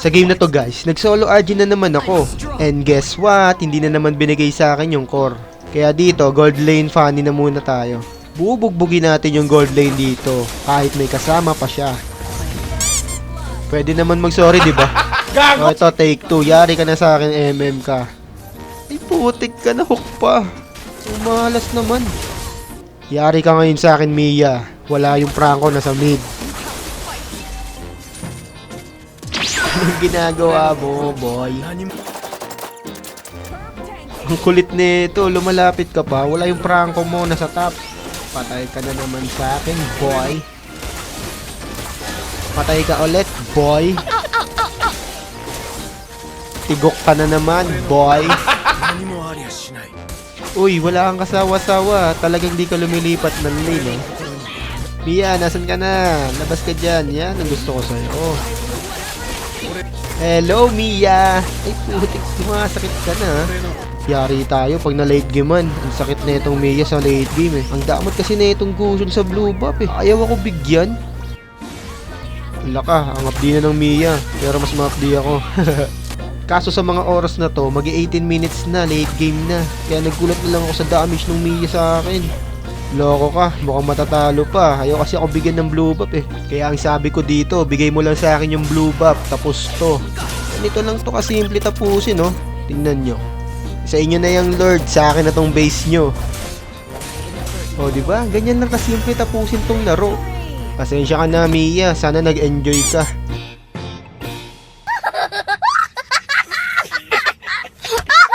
Sa game na to guys, nag-solo RG na naman ako. And guess what? Hindi na naman binigay sa akin yung core. Kaya dito, gold lane funny na muna tayo. Bubugbugin natin yung gold lane dito. Kahit may kasama pa siya. Pwede naman mag-sorry, di ba? O ito, take 2. Yari ka na sa akin, MM ka. Ay, putik ka na, hook pa. Umalas naman. Yari ka ngayon sa akin, Mia. Wala yung Franco na sa mid. Anong ginagawa mo, boy? Ang kulit nito, lumalapit ka pa. Wala yung Franco mo, nasa top. Patay ka na naman sa akin, boy. Patay ka ulit, boy. Tigok ka na naman, boy. Uy, wala kang kasawa-sawa. Talagang di ka lumilipat ng lane, eh. Mia, nasan ka na? Labas ka dyan. Yan ang gusto ko sa'yo. Hello, Mia. Ay, putik. Sumasakit ka na. Yari tayo pag na late game man. Ang sakit na itong Mia sa late game, eh. Ang damot kasi na itong Gusion sa blue buff, eh. Ayaw ako bigyan. Wala ka. Ang updi na ng Mia. Pero mas ma-updi ako. Kaso sa mga oras na to, mag-18 minutes na, late game na. Kaya nagkulat na lang ako sa damage ng Mia sa akin. Loko ka, mukhang matatalo pa. Ayaw kasi ako bigyan ng blue buff, eh. Kaya ang sabi ko dito, bigay mo lang sa akin yung blue buff, tapos to. Ganito lang to kasimple tapusin, no? Tingnan nyo. Sa inyo na yung Lord, sa akin na tong base nyo. O, di ba? Ganyan lang kasimple tapusin tong laro. Pasensya ka na, Mia. Sana nag-enjoy ka.